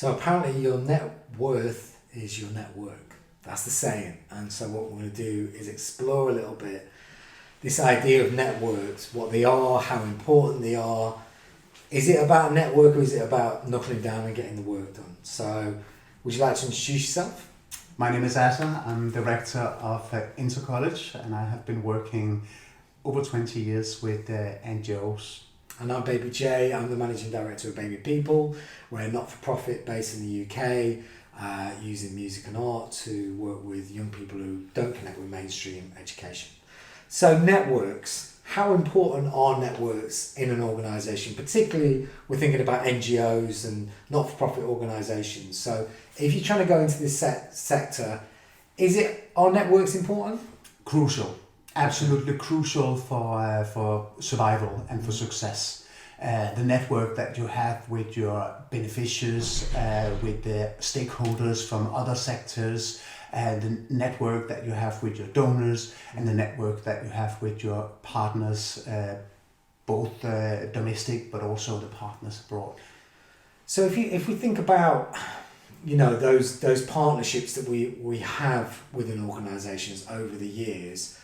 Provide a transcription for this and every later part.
So apparently your net worth is your network. That's the saying. And so what we're going to do is explore a little bit this idea of networks, what they are, how important they are. Is it about network or is it about knuckling down and getting the work done? So would you like to introduce yourself? My name is Asa. I'm director of Intercollege, and I have been working over 20 years with NGOs. And I'm Baby J. I'm the managing director of Baby People. We're a not-for-profit based in the UK, using music and art to work with young people who don't connect with mainstream education. So networks, how important are networks in an organisation? Particularly we're thinking about NGOs and not-for-profit organisations. So if you're trying to go into this sector, are networks important? Crucial, absolutely crucial for survival and for success. The network that you have with your beneficiaries, with the stakeholders from other sectors, the network that you have with your donors, and the network that you have with your partners, both domestic but also the partners abroad. So if we think about those partnerships that we have within organisations over the years,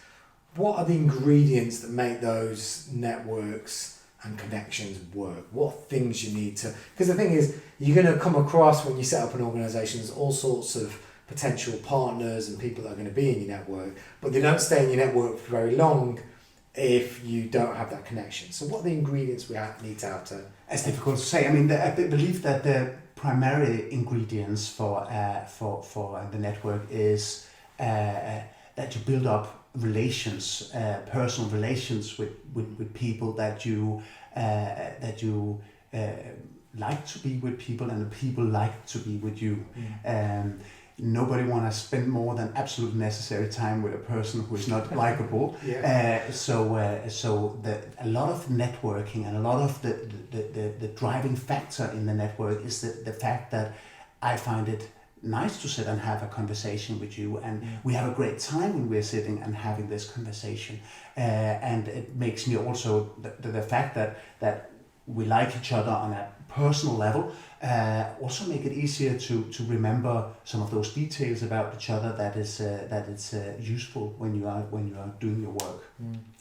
what are the ingredients that make those networks and connections work? What things you need to... Because the thing is, you're going to come across when you set up an organisation, there's all sorts of potential partners and people that are going to be in your network, but they don't stay in your network for very long if you don't have that connection. So what are the ingredients we need to have to... It's difficult to say. I mean, I believe that the primary ingredients for the network is that you build up relations, personal relations with people that you like to be with people, and the people like to be with you. Nobody want to spend more than absolutely necessary time with a person who is not likable. So a lot of networking and a lot of the driving factor in the network is the fact that I find it nice to sit and have a conversation with you, and we have a great time when we're sitting and having this conversation, and it makes me also the fact that we like each other on a personal level, also make it easier to remember some of those details about each other that is useful when you are doing your work.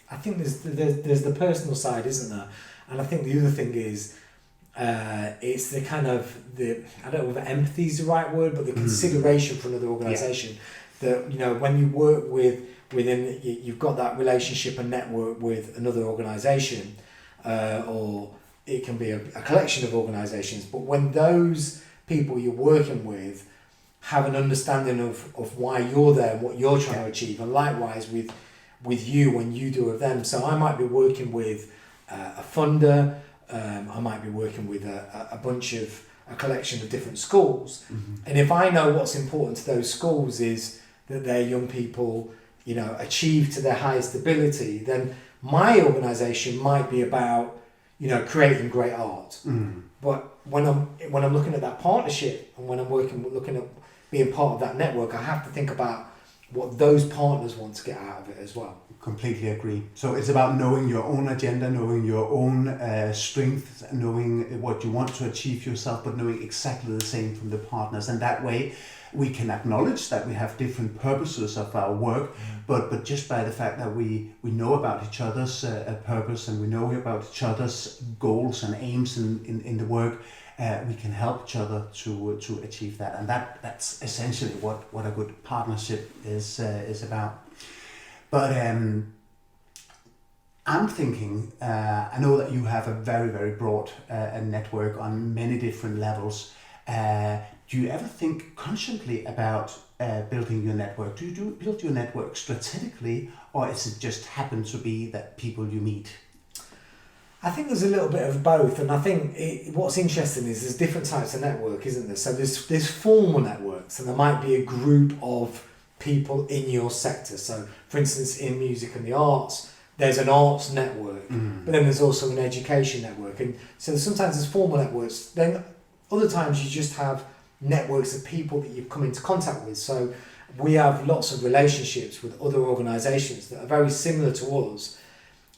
I think there's the personal side, isn't there? And I think the other thing is it's the kind of I don't know if empathy is the right word, but the consideration for another organisation. That when you work within you've got that relationship and network with another organisation, or it can be a collection of organisations, but when those people you're working with have an understanding of why you're there and what you're trying to achieve, and likewise with you when you do with them. So I might be working with a funder, I might be working with a collection of different schools, and if I know what's important to those schools is that their young people achieve to their highest ability, then my organisation might be about creating great art. But when I'm looking at that partnership and when I'm looking at being part of that network, I have to think about what those partners want to get out of it as well. Completely agree. So it's about knowing your own agenda, knowing your own strengths, knowing what you want to achieve yourself, but knowing exactly the same from the partners. And that way we can acknowledge that we have different purposes of our work, but just by the fact that we know about each other's purpose, and we know about each other's goals and aims in the work, we can help each other to achieve that. And that's essentially what a good partnership is about. But I'm thinking, I know that you have a very, very broad network on many different levels. Do you ever think consciously about building your network? Do you build your network strategically, or is it just happen to be that people you meet? I think there's a little bit of both, and I think what's interesting is there's different types of network, isn't there? So there's formal networks, and there might be a group of people in your sector. So, for instance, in music and the arts, there's an arts network, but then there's also an education network, and so sometimes there's formal networks. Then other times you just have networks of people that you've come into contact with. So we have lots of relationships with other organisations that are very similar to us,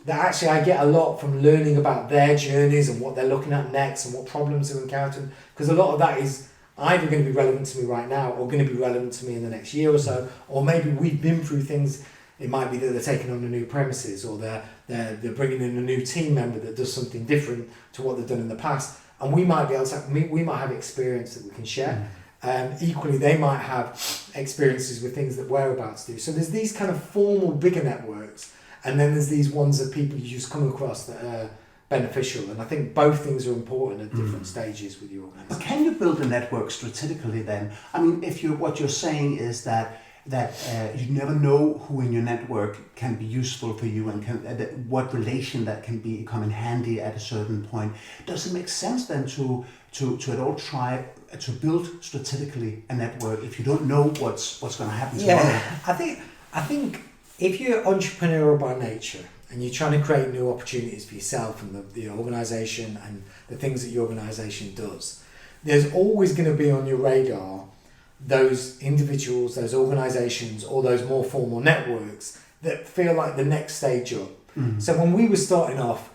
that actually I get a lot from learning about their journeys and what they're looking at next and what problems they're encountering, because a lot of that is either going to be relevant to me right now or going to be relevant to me in the next year or so, or maybe we've been through things. It might be that they're taking on a new premises, or they're bringing in a new team member that does something different to what they've done in the past, and we might be able to. We might have experience that we can share. Equally, they might have experiences with things that we're about to do. So there's these kind of formal bigger networks, and then there's these ones of people you just come across that are beneficial. And I think both things are important at different stages with your organisation. But can you build a network strategically then? I mean, if what you're saying is that you never know who in your network can be useful for you and what relation that can come in handy at a certain point. Does it make sense then to at all try to build strategically a network if you don't know what's going to happen tomorrow? Yeah, I think if you're entrepreneurial by nature and you're trying to create new opportunities for yourself and the organisation and the things that your organisation does, there's always going to be on your radar those individuals, those organisations, or those more formal networks that feel like the next stage up. So when we were starting off,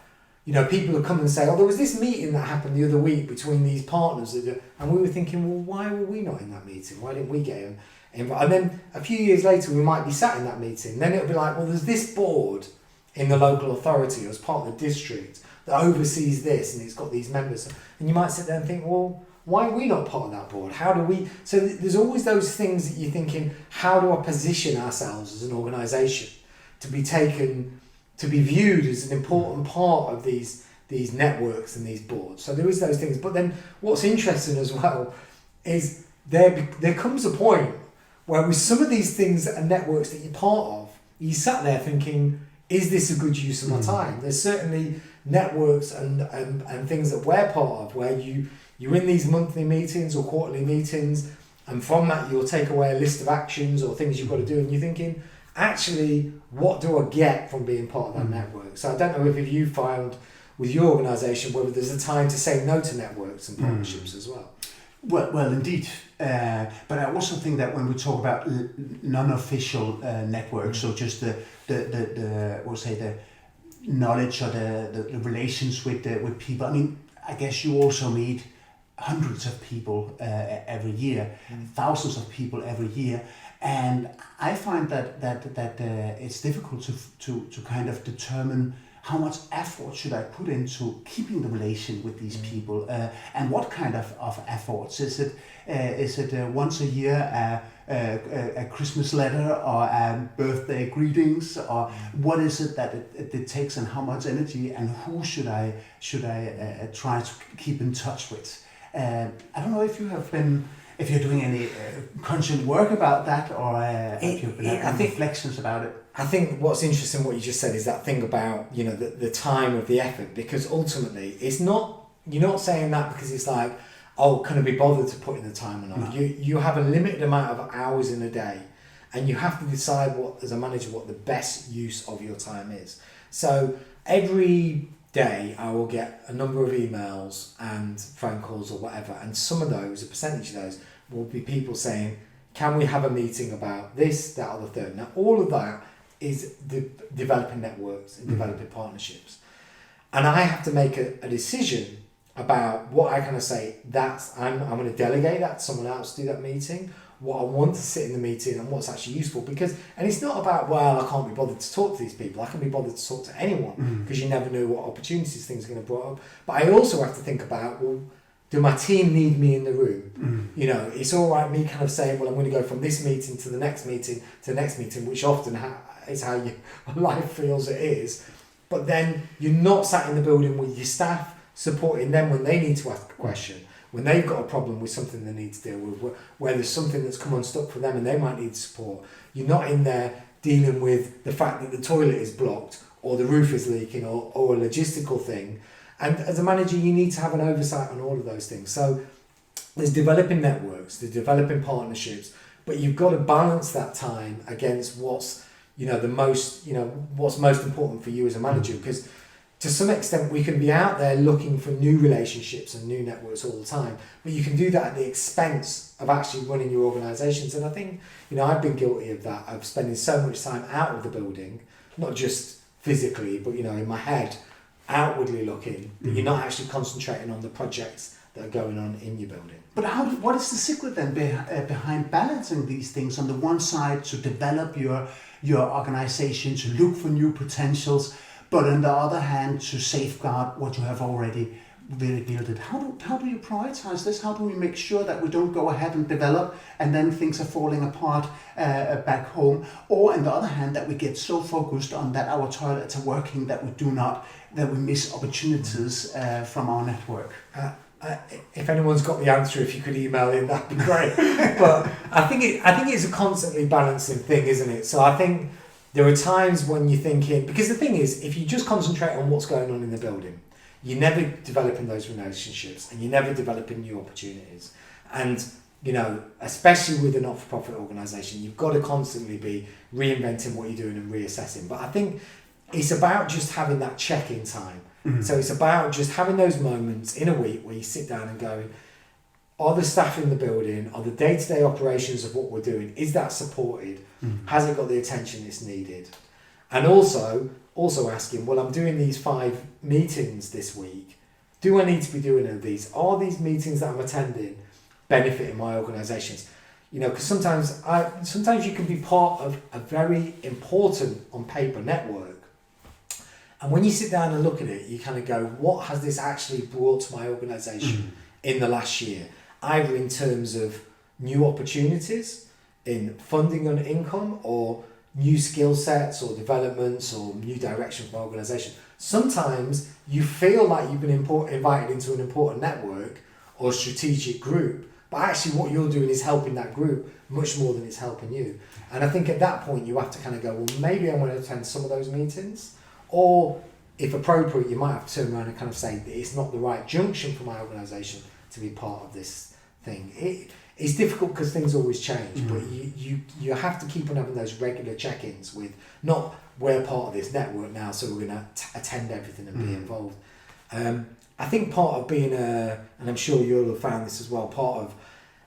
people would come and say, oh, there was this meeting that happened the other week between these partners, and we were thinking, well, why were we not in that meeting? Why didn't we get in? And then a few years later, we might be sat in that meeting. Then it'll be like, well, there's this board in the local authority or as part of the district that oversees this, and it's got these members. And you might sit there and think, well, why are we not part of that board? How do we... So there's always those things that you're thinking, how do I position ourselves as an organisation to be taken, to be viewed as an important part of these networks and these boards? So there is those things. But then what's interesting as well is there comes a point where with some of these things and networks that you're part of, you sat there thinking, is this a good use of my time? There's certainly networks and things that we're part of where you're in these monthly meetings or quarterly meetings, and from that you'll take away a list of actions or things you've got to do, and you're thinking, actually, what do I get from being part of that network? So I don't know if you found with your organisation whether there's a time to say no to networks and partnerships as well. Well, indeed. But I also think that when we talk about non-official networks, so just the knowledge or the relations with people. I mean, I guess you also meet hundreds of people every year, thousands of people every year, and I find that it's difficult to kind of determine how much effort should I put into keeping the relation with these people, and what kind of efforts? Is it once a year a Christmas letter or a birthday greetings, or what is it that it takes, and how much energy, and who should I try to keep in touch with? I don't know if you're doing any conscious work about that, or if you've been having reflections about it. I think what's interesting, what you just said, is that thing about the time of the effort, because ultimately it's not, you're not saying that because it's like, oh, can I be bothered to put in the time or not? No. You have a limited amount of hours in a day, and you have to decide as a manager what the best use of your time is. So every day I will get a number of emails and phone calls or whatever, and some of those, a percentage of those, will be people saying, can we have a meeting about this, that, or the third? Now, all of that is developing networks and developing partnerships. And I have to make a decision about what I kind of say, I'm going to delegate that to someone else to do that meeting, what I want to sit in the meeting, and what's actually useful. And it's not about, well, I can't be bothered to talk to these people. I can be bothered to talk to anyone, because you never know what opportunities things are going to bring up. But I also have to think about, well, do my team need me in the room? It's all right me kind of saying, well, I'm going to go from this meeting to the next meeting to the next meeting, which often is how your life feels it is. But then you're not sat in the building with your staff supporting them when they need to ask a question, when they've got a problem with something they need to deal with, where there's something that's come unstuck for them and they might need support. You're not in there dealing with the fact that the toilet is blocked or the roof is leaking or a logistical thing. And as a manager, you need to have an oversight on all of those things. So there's developing networks, there's developing partnerships, but you've got to balance that time against what's what's most important for you as a manager, because to some extent we can be out there looking for new relationships and new networks all the time, but you can do that at the expense of actually running your organisations. And I think I've been guilty of that, of spending so much time out of the building, not just physically but in my head, outwardly looking, but you're not actually concentrating on the projects that are going on in your building. But what is the secret then behind balancing these things? On the one side, to develop your organization, to look for new potentials, but on the other hand, to safeguard what you have already really built it. How do you prioritize this? How do we make sure that we don't go ahead and develop and then things are falling apart back home? Or on the other hand, that we get so focused on that our toilets are working that we miss opportunities from our network? If anyone's got the answer, if you could email in, that'd be great. But I think it's a constantly balancing thing, isn't it? So I think there are times when you're thinking, because the thing is, if you just concentrate on what's going on in the building, you're never developing those relationships and you're never developing new opportunities. And, you know, especially with a not-for-profit organisation, you've got to constantly be reinventing what you're doing and reassessing. But I think it's about just having that check-in time. Mm-hmm. So it's about just having those moments in a week where you sit down and go, are the staff in the building, are the day-to-day operations of what we're doing, is that supported? Mm-hmm. Has it got the attention it's needed? And also asking, well, I'm doing these 5 meetings this week. Do I need to be doing these? Are these meetings that I'm attending benefiting my organisations? You know, because sometimes you can be part of a very important on paper network. And when you sit down and look at it, you kind of go, what has this actually brought to my organisation in the last year? Either in terms of new opportunities, in funding and income, or new skill sets or developments or new direction for my organisation. Sometimes you feel like you've been invited into an important network or strategic group, but actually what you're doing is helping that group much more than it's helping you. And I think at that point you have to kind of go, well, maybe I'm going to attend some of those meetings, or if appropriate, you might have to turn around and kind of say that it's not the right junction for my organisation to be part of this thing. It's difficult because things always change, but you have to keep on having those regular check-ins with, not we're part of this network now, so we're going to attend everything and be involved. I think part of being and I'm sure you'll have found this as well, part of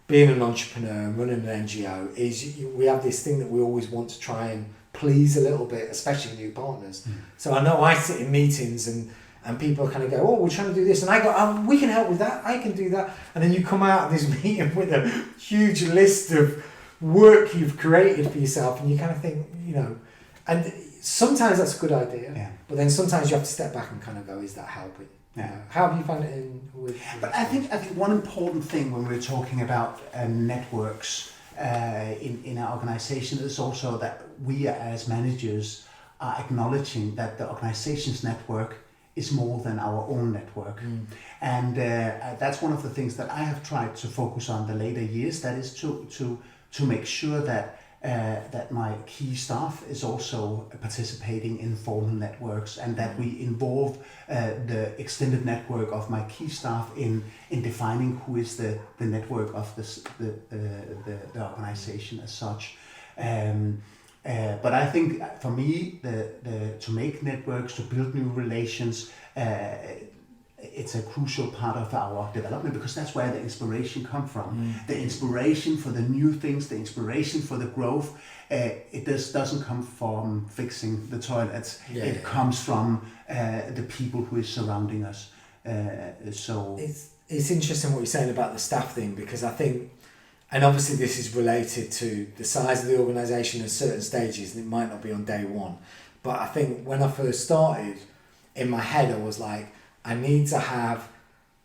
being an entrepreneur and running an NGO is we have this thing that we always want to try and please a little bit, especially new partners. So I know I sit in meetings and people kind of go, oh, we're trying to do this. And I go, we can help with that. I can do that. And then you come out of this meeting with a huge list of work you've created for yourself. And you kind of think, you know, and sometimes that's a good idea. Yeah. But then sometimes you have to step back and kind of go, is that helping? Yeah. How have you found it with But I think one important thing when we're talking about networks in our organization is also that we as managers are acknowledging that the organization's network is more than our own network. And that's one of the things that I have tried to focus on the later years, that is to make sure that my key staff is also participating in formal networks, and that we involve the extended network of my key staff in defining who is the network of the organization as such. But I think for me, to make networks, to build new relations, it's a crucial part of our development, because that's where the inspiration comes from. The inspiration for the new things, the inspiration for the growth, it doesn't come from fixing the toilets. It comes from the people who is surrounding us. So it's interesting what you're saying about the staff thing, because I think, and obviously this is related to the size of the organisation at certain stages, and it might not be on day one. But I think when I first started, in my head I was like, I need to have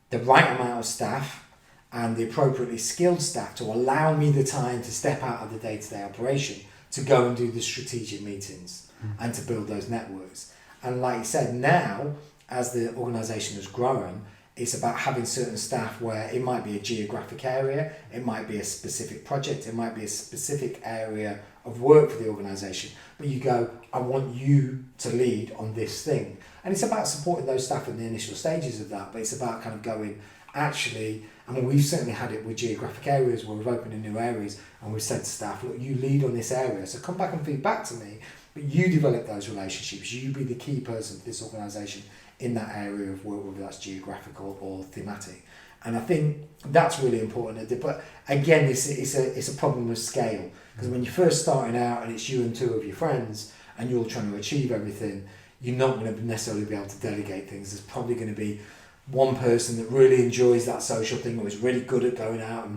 the right amount of staff and the appropriately skilled staff to allow me the time to step out of the day-to-day operation to go and do the strategic meetings and to build those networks. And like you said, now, as the organisation has grown, it's about having certain staff where it might be a geographic area, it might be a specific project, it might be a specific area of work for the organisation. But you go, I want you to lead on this thing. And it's about supporting those staff in the initial stages of that, but it's about kind of going, actually, I mean, we've certainly had it with geographic areas where we've opened in new areas and we've said to staff, look, you lead on this area, so come back and feed back to me, but you develop those relationships, you be the key person for this organisation in that area of work, whether that's geographical or thematic. And I think that's really important. But again, it's a problem of scale, because when you're first starting out and it's you and 2 of your friends and you're trying to achieve everything, you're not going to necessarily be able to delegate things. There's probably going to be one person that really enjoys that social thing, or is really good at going out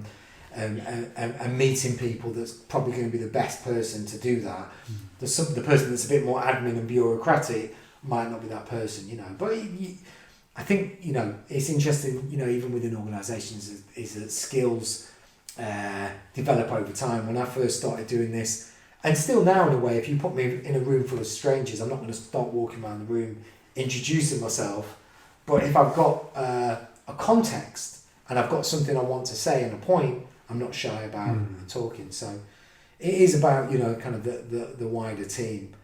and meeting people, that's probably going to be the best person to do that. The person that's a bit more admin and bureaucratic might not be that person, you know. But I think, you know, it's interesting, you know, even within organisations, is that skills develop over time. When I first started doing this, and still now in a way, if you put me in a room full of strangers, I'm not going to start walking around the room introducing myself. But if I've got a context and I've got something I want to say and a point, I'm not shy about talking. So it is about, you know, kind of the wider team.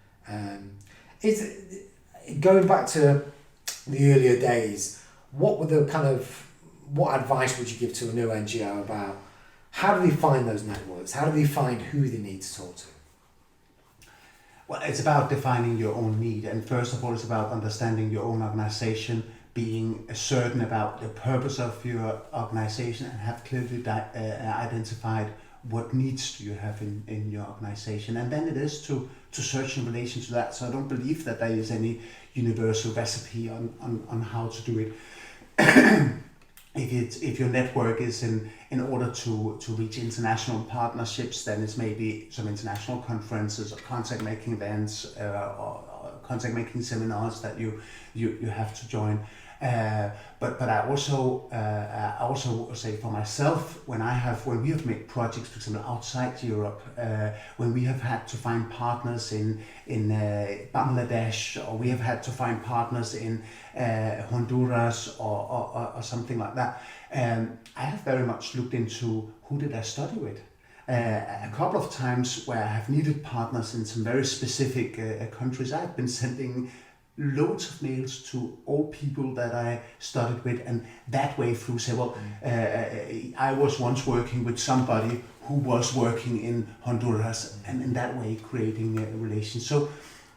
It's going back to the earlier days. What advice would you give to a new NGO about how do they find those networks? How do they find who they need to talk to? Well, it's about defining your own need, and first of all, it's about understanding your own organization, being certain about the purpose of your organization, and have clearly identified what needs do you have in your organization. And then it is to search in relation to that. So I don't believe that there is any universal recipe on how to do it. If your network is in order to reach international partnerships, then it's maybe some international conferences or contact making events or contact making seminars that you have to join. But I also say for myself, when we have made projects, for example, outside Europe, when we have had to find partners in Bangladesh, or we have had to find partners in Honduras or something like that, I have very much looked into who did I study with. A couple of times where I have needed partners in some very specific countries, I have been sending loads of mails to all people that I studied with, and that way through say, well, I was once working with somebody who was working in Honduras, and in that way creating a relation. So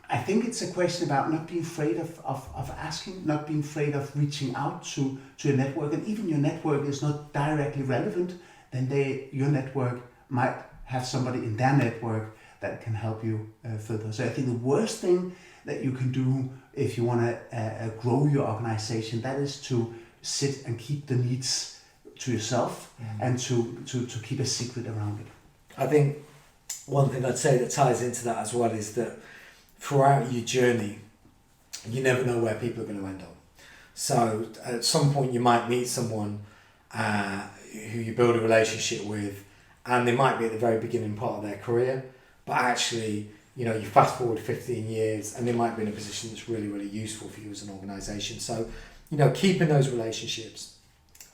I think it's a question about not being afraid of asking, not being afraid of reaching out to a network, and even your network is not directly relevant, then your network might have somebody in their network that can help you further. So I think the worst thing that you can do if you want to grow your organization, that is to sit and keep the needs to yourself and to keep a secret around it. I think one thing I'd say that ties into that as well is that throughout your journey, you never know where people are going to end up. So at some point you might meet someone who you build a relationship with, and they might be at the very beginning part of their career, but actually, you know, you fast forward 15 years and they might be in a position that's really, really useful for you as an organisation. So, you know, keeping those relationships,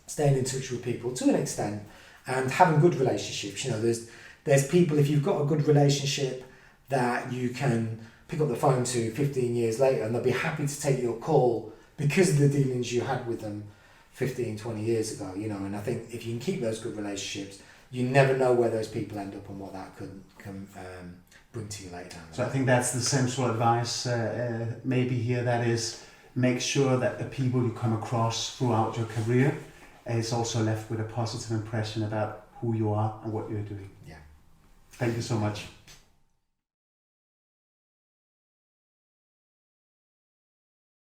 staying in touch with people to an extent, and having good relationships. You know, there's people, if you've got a good relationship that you can pick up the phone to 15 years later, and they'll be happy to take your call because of the dealings you had with them 15, 20 years ago, you know. And I think if you can keep those good relationships, you never know where those people end up and what that can bring to you later. So I think that's the central advice maybe here, that is, make sure that the people you come across throughout your career is also left with a positive impression about who you are and what you're doing. Yeah. Thank you so much.